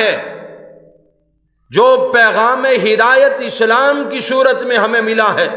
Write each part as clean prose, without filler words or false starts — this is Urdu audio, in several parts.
ہے جو پیغام ہدایت اسلام کی صورت میں ہمیں ملا ہے،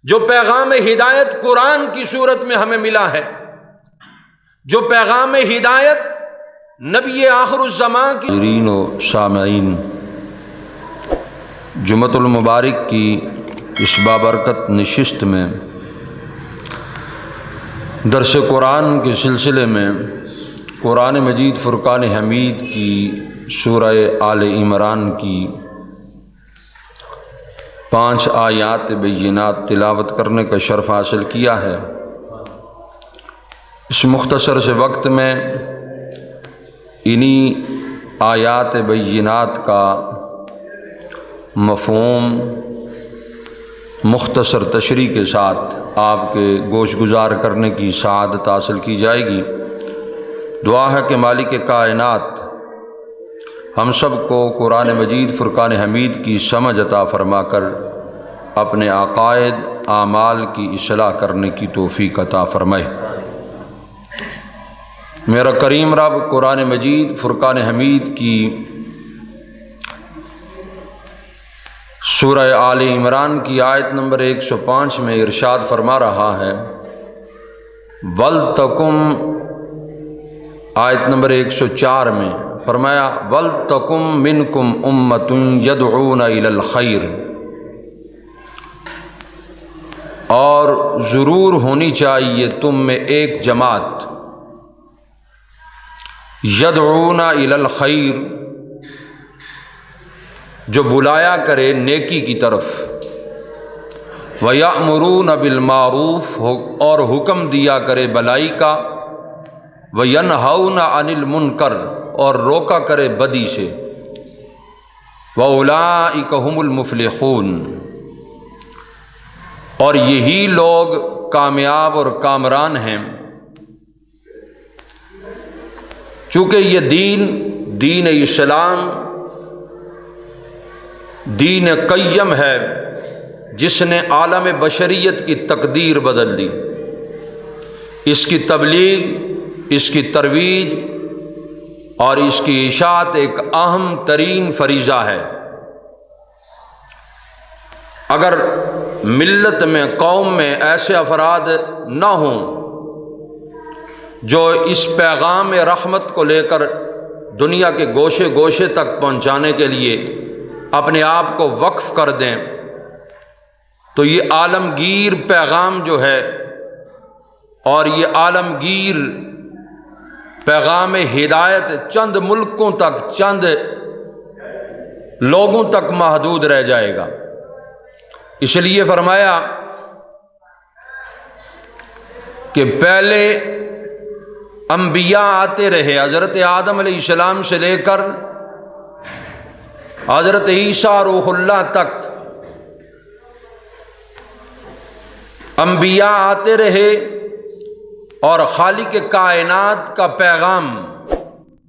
جو پیغام ہدایت قرآن کی صورت میں ہمیں ملا ہے، جو پیغام ہدایت نبی آخر الزمان کی حاضرین و سامعین، جمعۃ المبارک کی اس بابرکت نشست میں درس قرآن کے سلسلے میں قرآن مجید فرقان حمید کی سورہ آل عمران کی 5 آیات بینات تلاوت کرنے کا شرف حاصل کیا ہے۔ اس مختصر سے وقت میں انہی آیات بینات کا مفہوم مختصر تشریح کے ساتھ آپ کے گوش گزار کرنے کی سعادت حاصل کی جائے گی۔ دعا ہے کہ مالک کائنات ہم سب کو قرآن مجید فرقان حمید کی سمجھ عطا فرما کر اپنے عقائد اعمال کی اصلاح کرنے کی توفیق عطا فرمائے۔ میرا کریم رب قرآن مجید فرقان حمید کی سورہ آل عمران کی آیت نمبر 105 میں ارشاد فرما رہا ہے، وَلْتَكُمْ، آیت نمبر 104 میں فرمایا وَلْتَكُمْ مِنْكُمْ أُمَّةٌ يَدْعُونَ إِلَى الْخَيْرِ، اور ضرور ہونی چاہیے تم میں ایک جماعت یدعون الی الخیر، جو بلایا کرے نیکی کی طرف، وَيَأْمُرُونَ بِالْمَعْرُوفِ، اور حکم دیا کرے بلائی کا، وَيَنْهَوْنَ عَنِ الْمُنْكَرِ، اور روکا کرے بدی سے، وَأُولَئِكَ هُمُ الْمُفْلِحُونَ، اور یہی لوگ کامیاب اور کامران ہیں۔ چونکہ یہ دین اسلام دین قیم ہے جس نے عالم بشریت کی تقدیر بدل دی، اس کی تبلیغ، اس کی ترویج اور اس کی اشاعت ایک اہم ترین فریضہ ہے۔ اگر ملت میں، قوم میں ایسے افراد نہ ہوں جو اس پیغام رحمت کو لے کر دنیا کے گوشے گوشے تک پہنچانے کے لیے اپنے آپ کو وقف کر دیں، تو یہ عالمگیر پیغام جو ہے اور یہ عالمگیر پیغام ہدایت چند ملکوں تک، چند لوگوں تک محدود رہ جائے گا۔ اس لیے فرمایا کہ پہلے انبیاء آتے رہے، حضرت آدم علیہ السلام سے لے کر حضرت عیسیٰ روح اللہ تک انبیاء آتے رہے اور خالق کائنات کا پیغام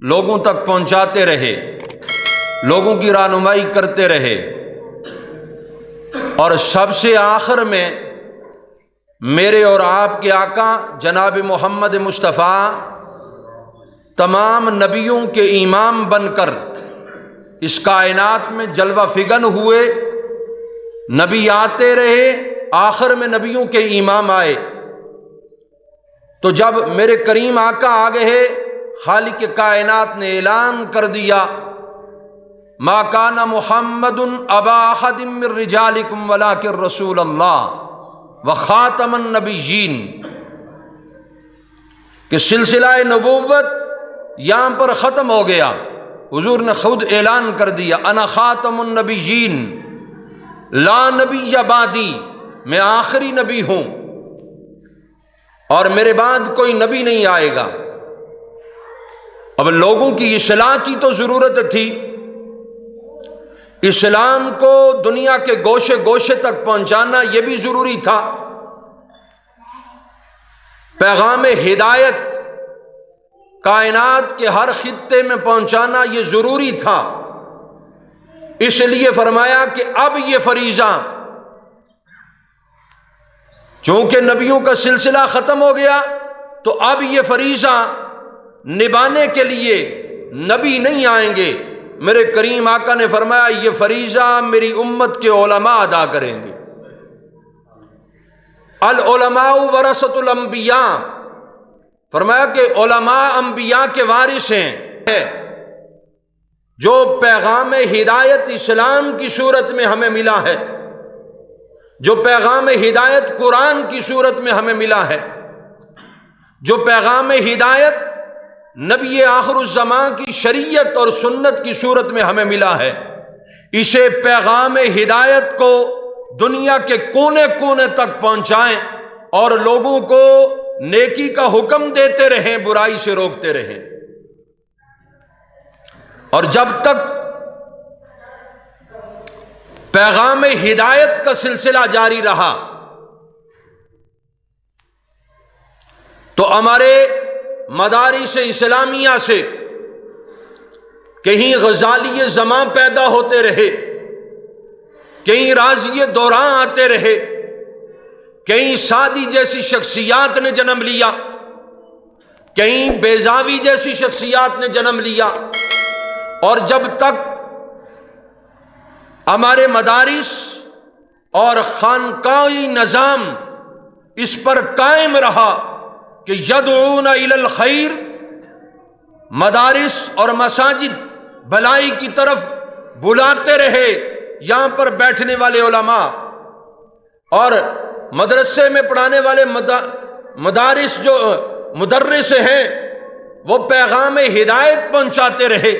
لوگوں تک پہنچاتے رہے، لوگوں کی رہنمائی کرتے رہے، اور سب سے آخر میں میرے اور آپ کے آقا جناب محمد مصطفیٰ تمام نبیوں کے امام بن کر اس کائنات میں جلوہ فگن ہوئے۔ نبی آتے رہے، آخر میں نبیوں کے امام آئے۔ تو جب میرے کریم آقا آ گئے، خالق کائنات نے اعلان کر دیا، ما کان محمد ابا احد من رجالکم ولکن رسول اللہ وخاتم النبیین، کہ سلسلہ نبوت یہاں پر ختم ہو گیا۔ حضور نے خود اعلان کر دیا، انا خاتم النبیین لا نبی بعدی، میں آخری نبی ہوں اور میرے بعد کوئی نبی نہیں آئے گا۔ اب لوگوں کی اصلاح کی تو ضرورت تھی، اسلام کو دنیا کے گوشے گوشے تک پہنچانا یہ بھی ضروری تھا، پیغام ہدایت کائنات کے ہر خطے میں پہنچانا یہ ضروری تھا۔ اس لیے فرمایا کہ اب یہ فریضہ، چونکہ نبیوں کا سلسلہ ختم ہو گیا، تو اب یہ فریضہ نبھانے کے لیے نبی نہیں آئیں گے، میرے کریم آقا نے فرمایا یہ فریضہ میری امت کے علماء ادا کریں گے۔ العلماء ورثۃ الانبیاء، فرمایا کہ علماء انبیاء کے وارث ہیں۔ جو پیغام ہدایت اسلام کی صورت میں ہمیں ملا ہے، جو پیغام ہدایت قرآن کی صورت میں ہمیں ملا ہے، جو پیغام ہدایت نبی آخر الزمان کی شریعت اور سنت کی صورت میں ہمیں ملا ہے، اسے پیغام ہدایت کو دنیا کے کونے کونے تک پہنچائیں اور لوگوں کو نیکی کا حکم دیتے رہیں، برائی سے روکتے رہیں۔ اور جب تک پیغام ہدایت کا سلسلہ جاری رہا تو ہمارے مدارس اسلامیہ سے کہیں غزالی زماں پیدا ہوتے رہے، کہیں راضی دوران آتے رہے، کہیں سعدی جیسی شخصیات نے جنم لیا، کہیں بیضاوی جیسی شخصیات نے جنم لیا، اور جب تک ہمارے مدارس اور خانقاہی نظام اس پر قائم رہا کہ یدعون الی الخیر، مدارس اور مساجد بھلائی کی طرف بلاتے رہے، یہاں پر بیٹھنے والے علماء اور مدرسے میں پڑھانے والے مدارس جو مدرس ہیں وہ پیغام ہدایت پہنچاتے رہے۔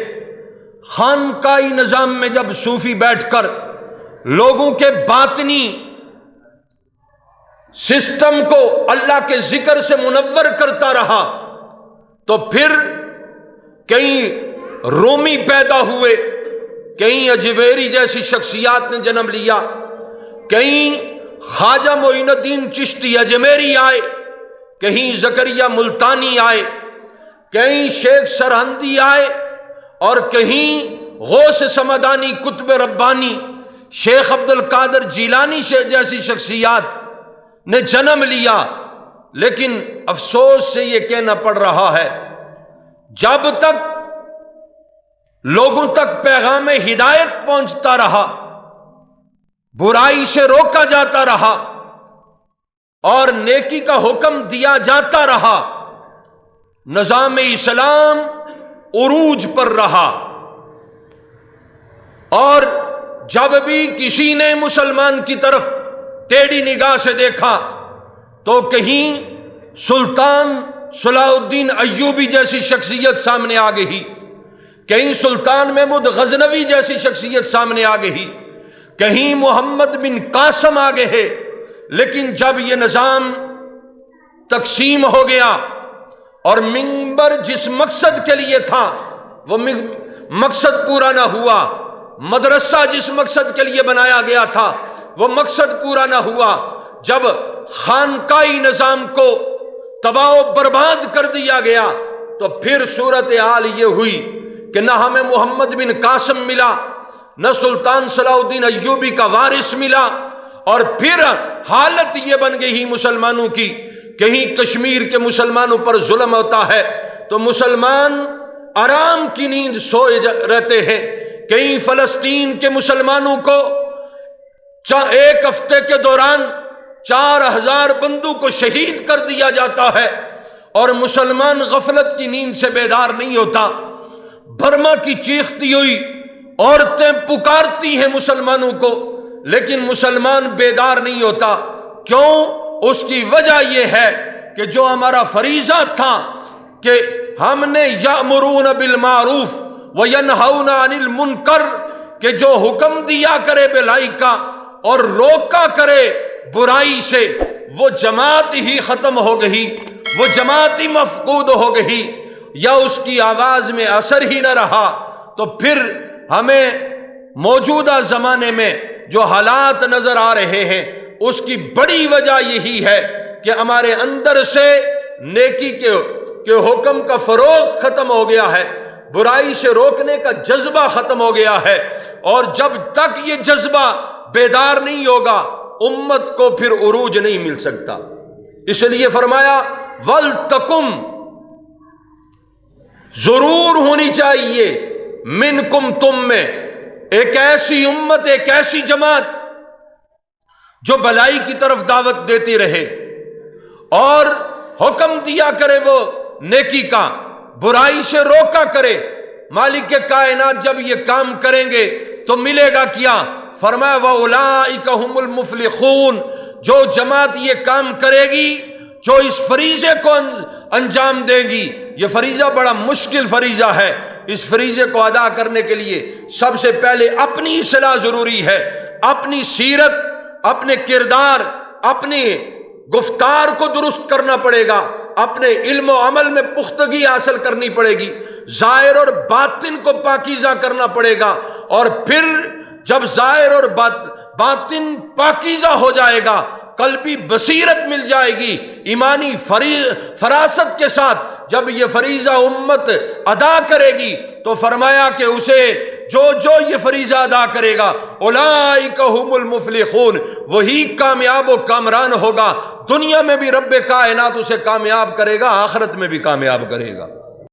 خانقاہی نظام میں جب صوفی بیٹھ کر لوگوں کے باطنی سسٹم کو اللہ کے ذکر سے منور کرتا رہا تو پھر کہیں رومی پیدا ہوئے، کہیں اجویری جیسی شخصیات نے جنم لیا، کہیں خواجہ معین الدین چشتی اجمیری آئے، کہیں زکریا ملتانی آئے، کہیں شیخ سرہندی آئے، اور کہیں غوث سمدانی قطب ربانی شیخ عبد القادر جیلانی جیسی شخصیات نے جنم لیا۔ لیکن افسوس سے یہ کہنا پڑ رہا ہے جب تک لوگوں تک پیغام ہدایت پہنچتا رہا، برائی سے روکا جاتا رہا اور نیکی کا حکم دیا جاتا رہا، نظام اسلام عروج پر رہا۔ اور جب بھی کسی نے مسلمان کی طرف ٹیڑھی نگاہ سے دیکھا تو کہیں سلطان صلاح الدین ایوبی جیسی شخصیت سامنے آ گئی، کہیں سلطان محمود غزنوی جیسی شخصیت سامنے آ گئی، کہیں محمد بن قاسم آ گئے۔ لیکن جب یہ نظام تقسیم ہو گیا اور منبر جس مقصد کے لیے تھا وہ مقصد پورا نہ ہوا، مدرسہ جس مقصد کے لیے بنایا گیا تھا وہ مقصد پورا نہ ہوا، جب خانقاہی نظام کو تباہ و برباد کر دیا گیا تو پھر صورتحال یہ ہوئی کہ نہ ہمیں محمد بن قاسم ملا، نہ سلطان صلاح الدین ایوبی کا وارث ملا، اور پھر حالت یہ بن گئی مسلمانوں کی، کہیں کشمیر کے مسلمانوں پر ظلم ہوتا ہے تو مسلمان آرام کی نیند سوئے رہتے ہیں، کہیں فلسطین کے مسلمانوں کو ایک ہفتے کے دوران 4000 بندوں کو شہید کر دیا جاتا ہے اور مسلمان غفلت کی نیند سے بیدار نہیں ہوتا۔ برما کی چیختی ہوئی عورتیں پکارتی ہیں مسلمانوں کو، لیکن مسلمان بیدار نہیں ہوتا۔ کیوں؟ اس کی وجہ یہ ہے کہ جو ہمارا فریضہ تھا کہ ہم نے یأمرون بالمعروف وینہون عن المنکر، کہ جو حکم دیا کرے بھلائی کا اور روکا کرے برائی سے، وہ جماعت ہی ختم ہو گئی، وہ جماعت ہی مفقود ہو گئی، یا اس کی آواز میں اثر ہی نہ رہا۔ تو پھر ہمیں موجودہ زمانے میں جو حالات نظر آ رہے ہیں اس کی بڑی وجہ یہی ہے کہ ہمارے اندر سے نیکی کے حکم کا فروغ ختم ہو گیا ہے، برائی سے روکنے کا جذبہ ختم ہو گیا ہے، اور جب تک یہ جذبہ بیدار نہیں ہوگا امت کو پھر عروج نہیں مل سکتا۔ اس لیے فرمایا وَلْتَقُمْ ضرور ہونی چاہیے منکم تم میں ایک ایسی امت، ایک ایسی جماعت جو بھلائی کی طرف دعوت دیتی رہے اور حکم دیا کرے وہ نیکی کا، برائی سے روکا کرے۔ مالک کائنات جب یہ کام کریں گے تو ملے گا کیا؟ فرمایا وَأُولَئِكَ هُمُ الْمُفْلِحُونَ، جو جماعت یہ کام کرے گی، جو اس فریضے کو انجام دے گی۔ یہ فریضہ بڑا مشکل فریضہ ہے۔ اس فریضے کو ادا کرنے کے لیے سب سے پہلے اپنی اصلاح ضروری ہے، اپنی سیرت، اپنے کردار، اپنی گفتار کو درست کرنا پڑے گا، اپنے علم و عمل میں پختگی حاصل کرنی پڑے گی، ظاہر اور باطن کو پاکیزہ کرنا پڑے گا، اور پھر جب ظاہر اور باطن پاکیزہ ہو جائے گا، قلبی بصیرت مل جائے گی، ایمانی فراست کے ساتھ جب یہ فریضہ امت ادا کرے گی تو فرمایا کہ اسے جو یہ فریضہ ادا کرے گا اولئک هم المفلحون، وہی کامیاب و کامران ہوگا۔ دنیا میں بھی رب کائنات اسے کامیاب کرے گا، آخرت میں بھی کامیاب کرے گا۔